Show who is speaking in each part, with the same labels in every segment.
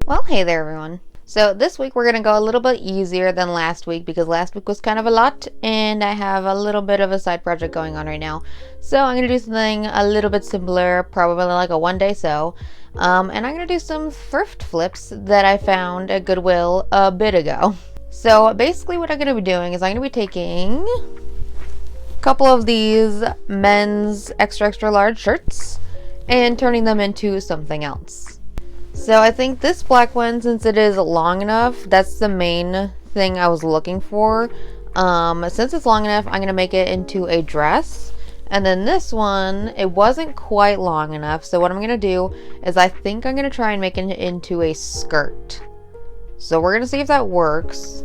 Speaker 1: Well, hey there, everyone. So, this week we're going to go a little bit easier than last week because last week was kind of a lot and I have a little bit of a side project going on right now. So, I'm going to do something a little bit simpler, probably like a one day sew. And I'm going to do some thrift flips that I found at Goodwill a bit ago. So, basically, what I'm going to be doing is I'm going to be taking a couple of these men's extra large shirts and turning them into something else. So I think this black one, since it is long enough, that's the main thing I was looking for. Since it's long enough, I'm going to make it into a dress. And then this one, it wasn't quite long enough. So what I'm going to do is I think I'm going to try and make it into a skirt. So we're going to see if that works.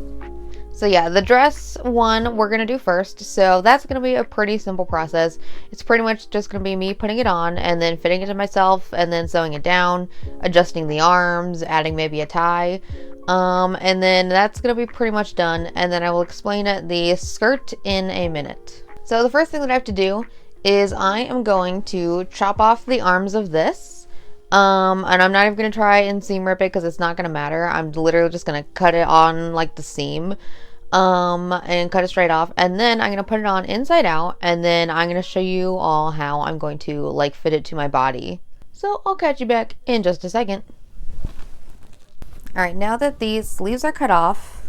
Speaker 1: So yeah, the dress one we're going to do first. So that's going to be a pretty simple process. It's pretty much just going to be me putting it on and then fitting it to myself and then sewing it down, adjusting the arms, adding maybe a tie. And then that's going to be pretty much done. And then I will explain the skirt in a minute. So the first thing that I have to do is I am going to chop off the arms of this. And I'm not even going to try and seam rip it because it's not going to matter. I'm literally just going to cut it on like the seam and cut it straight off, and then I'm gonna put it on inside out, and then I'm gonna show you all how I'm going to like fit it to my body. So I'll catch you back in just a second. All right, now that these sleeves are cut off,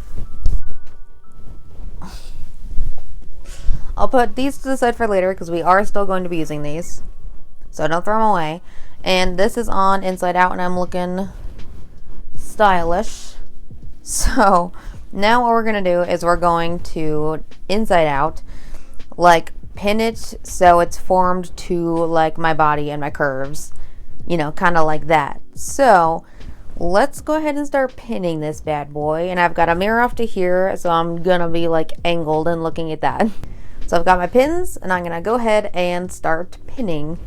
Speaker 1: I'll put these to the side for later because we are still going to be using these, so don't throw them away. And this is on inside out, and I'm looking stylish. So now what we're going to do is we're going to inside out, like pin it so it's formed to like my body and my curves, kind of like that. So let's go ahead and start pinning this bad boy. And I've got a mirror off to here, so I'm going to be like angled and looking at that. So I've got my pins and I'm going to go ahead and start pinning.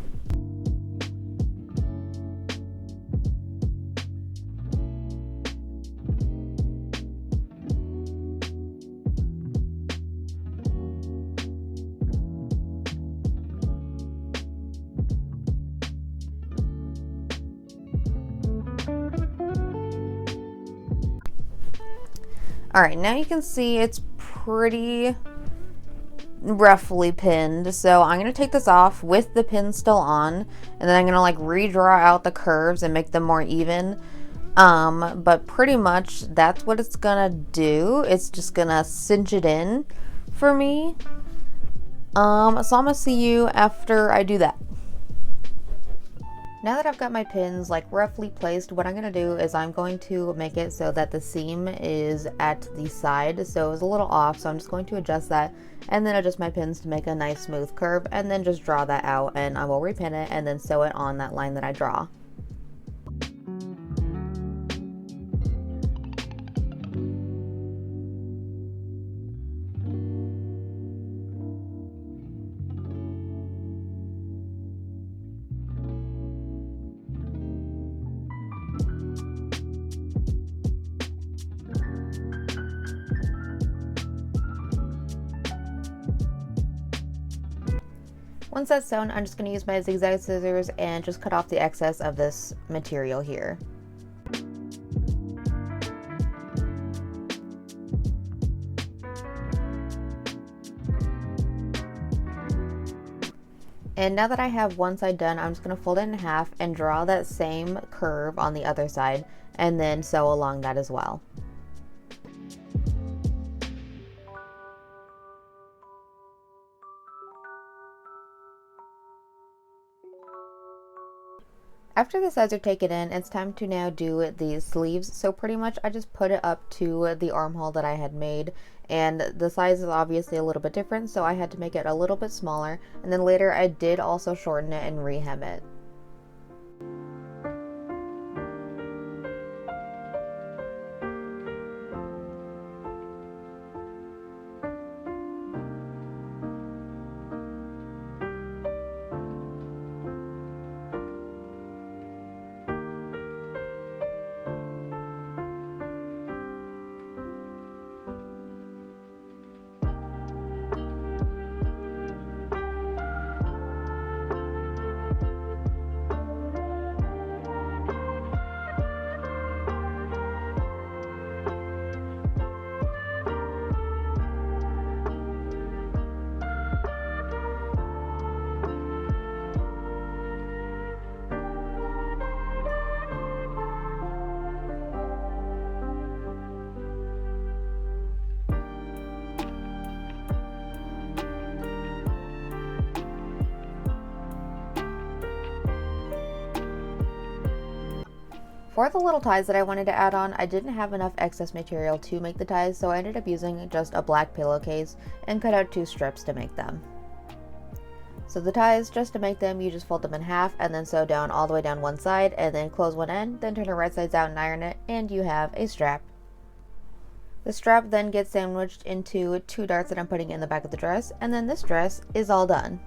Speaker 1: Alright, now you can see it's pretty roughly pinned. So I'm going to take this off with the pin still on. And then I'm going to like redraw out the curves and make them more even. But pretty much that's what it's going to do. It's just going to cinch it in for me. So I'm going to see you after I do that. Now that I've got my pins like roughly placed, what I'm going to do is I'm going to make it so that the seam is at the side. So it was a little off, so I'm just going to adjust that and then adjust my pins to make a nice smooth curve, and then just draw that out, and I will repin it and then sew it on that line that I draw. Once that's sewn, I'm just going to use my zigzag scissors and just cut off the excess of this material here. And now that I have one side done, I'm just going to fold it in half and draw that same curve on the other side, and then sew along that as well. After the sides are taken in, it's time to now do the sleeves. So pretty much I just put it up to the armhole that I had made, and the size is obviously a little bit different, so I had to make it a little bit smaller, and then later I did also shorten it and rehem it. For the little ties that I wanted to add on, I didn't have enough excess material to make the ties, so I ended up using just a black pillowcase and cut out 2 strips to make them. So the ties, just to make them, you just fold them in half and then sew down all the way down one side and then close one end, then turn it right sides out and iron it, and you have a strap. The strap then gets sandwiched into 2 darts that I'm putting in the back of the dress, and then this dress is all done.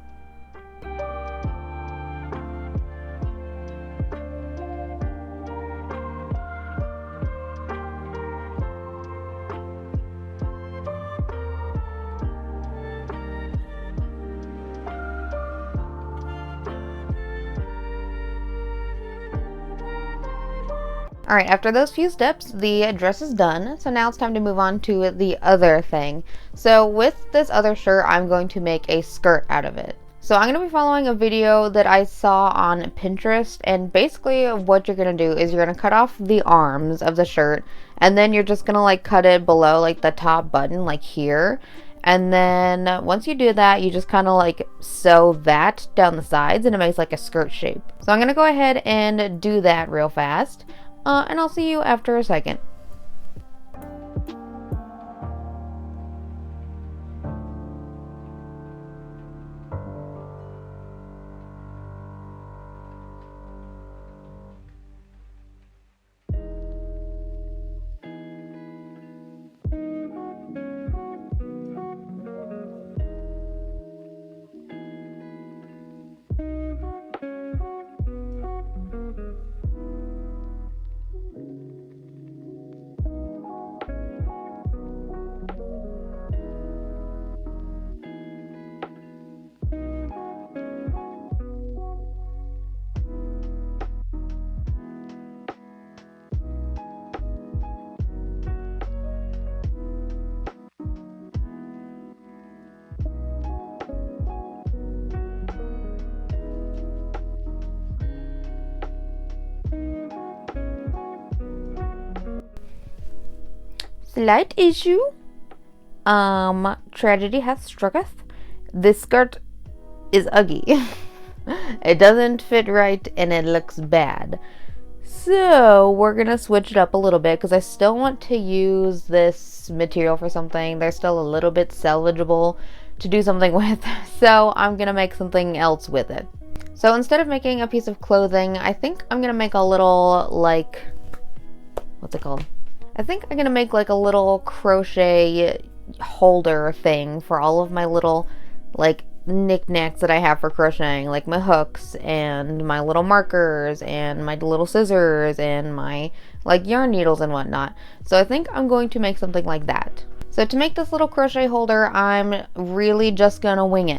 Speaker 1: Alright, after those few steps, the dress is done, so now it's time to move on to the other thing. So with this other shirt, I'm going to make a skirt out of it. So I'm going to be following a video that I saw on Pinterest, and basically what you're going to do is you're going to cut off the arms of the shirt, and then you're just going to like cut it below like the top button, like here. And then once you do that, you just kind of like sew that down the sides and it makes like a skirt shape. So I'm going to go ahead and do that real fast. And I'll see you after a second. Slight issue. Tragedy hath strucketh. This skirt is ugly. It doesn't fit right and it looks bad. So we're gonna switch it up a little bit because I still want to use this material for something. They're still a little bit salvageable to do something with. So I'm gonna make something else with it. So instead of making a piece of clothing, I think I'm gonna make a little like, what's it called? I think I'm gonna make like a little crochet holder thing for all of my little like knickknacks that I have for crocheting, like my hooks and my little markers and my little scissors and my like yarn needles and whatnot. So I think I'm going to make something like that. So to make this little crochet holder, I'm really just gonna winging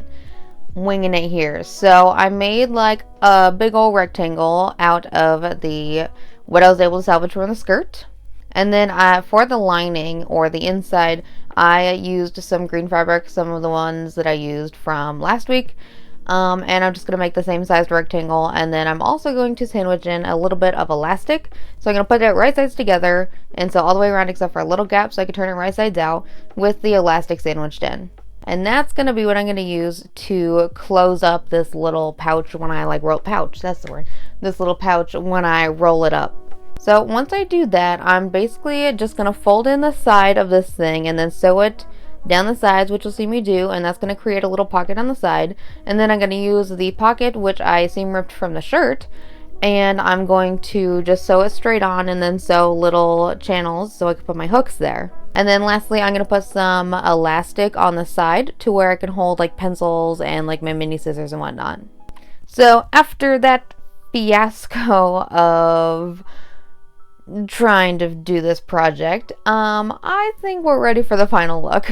Speaker 1: it here. So I made like a big old rectangle out of the what I was able to salvage from the skirt. And then for the lining or the inside, I used some green fabric, some of the ones that I used from last week. And I'm just going to make the same sized rectangle. And then I'm also going to sandwich in a little bit of elastic. So I'm going to put it right sides together and sew all the way around except for a little gap so I can turn it right sides out with the elastic sandwiched in. And that's going to be what I'm going to use to close up this little pouch when I that's the word. This little pouch when I roll it up. So once I do that, I'm basically just going to fold in the side of this thing and then sew it down the sides, which you'll see me do, and that's going to create a little pocket on the side. And then I'm going to use the pocket, which I seam ripped from the shirt, and I'm going to just sew it straight on and then sew little channels so I can put my hooks there. And then lastly, I'm going to put some elastic on the side to where I can hold like pencils and like my mini scissors and whatnot. So after that fiasco of trying to do this project, I think we're ready for the final look.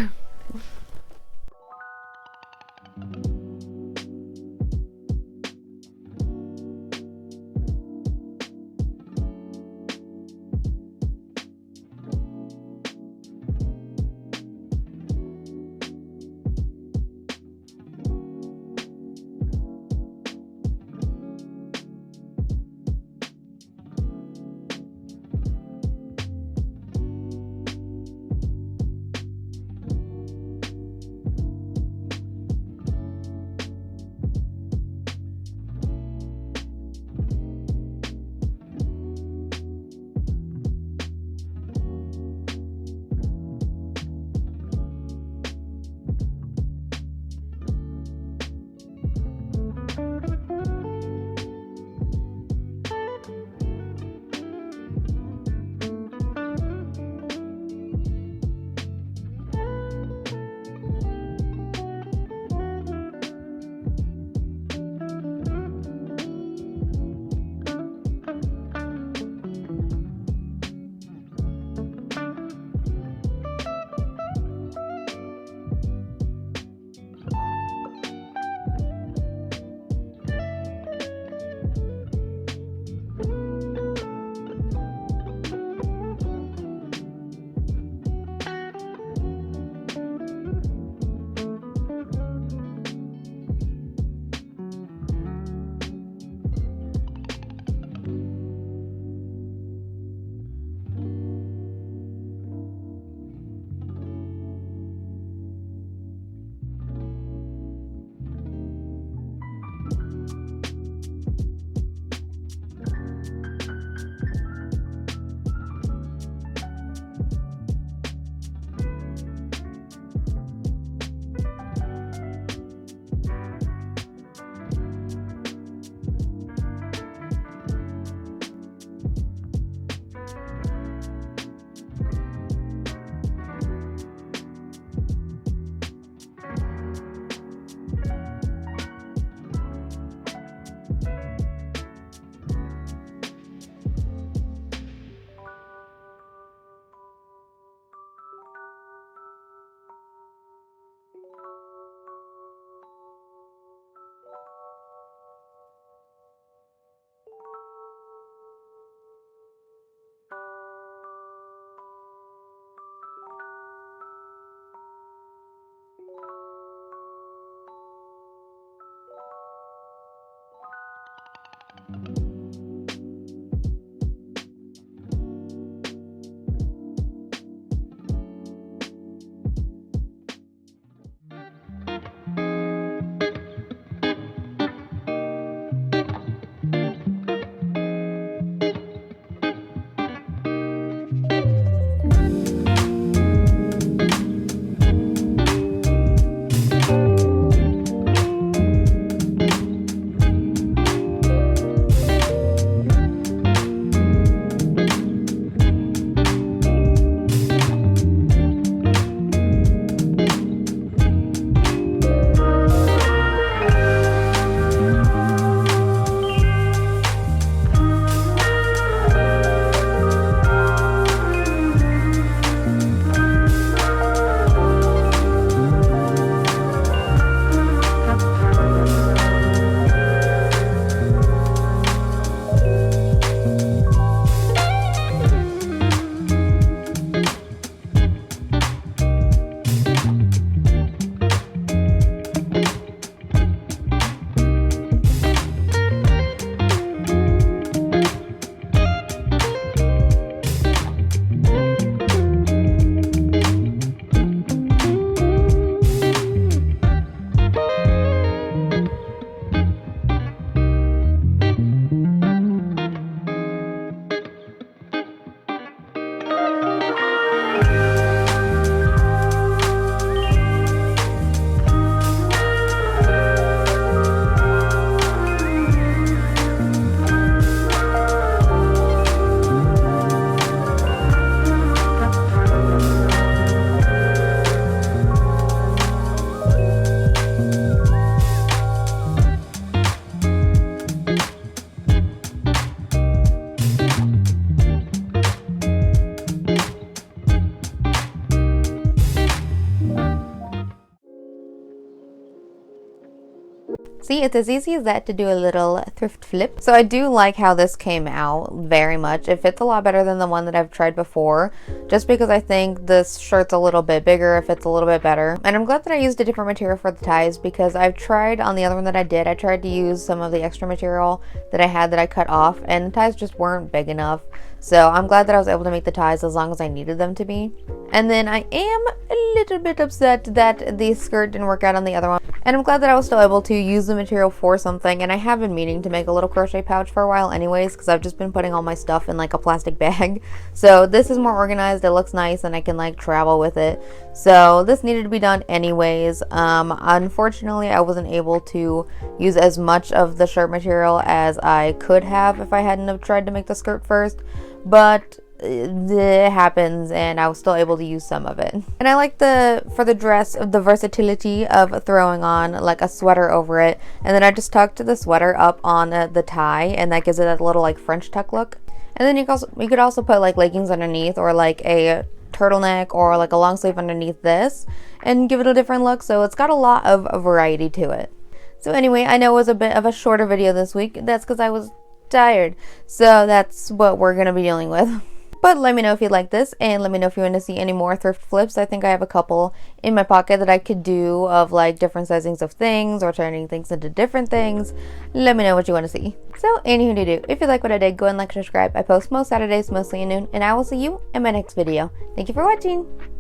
Speaker 1: See, it's as easy as that to do a little thrift flip. So I do like how this came out very much. It fits a lot better than the one that I've tried before, just because I think this shirt's a little bit bigger, it fits a little bit better. And I'm glad that I used a different material for the ties, because I've tried on the other one that I did, I tried to use some of the extra material that I had that I cut off, and the ties just weren't big enough. So I'm glad that I was able to make the ties as long as I needed them to be. And then I am a little bit upset that the skirt didn't work out on the other one. And I'm glad that I was still able to use the material for something. And I have been meaning to make a little crochet pouch for a while anyways, because I've just been putting all my stuff in like a plastic bag. So this is more organized, it looks nice, and I can like travel with it. So this needed to be done anyways. Unfortunately, I wasn't able to use as much of the shirt material as I could have if I hadn't have tried to make the skirt first. But it happens, and I was still able to use some of it. And I like for the dress, the versatility of throwing on like a sweater over it, and then I just tucked the sweater up on the tie, and that gives it that little like French tuck look. And then you could also put like leggings underneath, or like a turtleneck, or like a long sleeve underneath this, and give it a different look. So it's got a lot of variety to it. So anyway, I know it was a bit of a shorter video this week. That's because I was tired. So that's what we're gonna be dealing with. But let me know if you like this, and let me know if you want to see any more thrift flips. I think I have a couple in my pocket that I could do of like different sizings of things or turning things into different things. Let me know what you want to see. So anywho to do, if you like what I did, go and like and subscribe. I post most Saturdays, mostly at noon, and I will see you in my next video. Thank you for watching.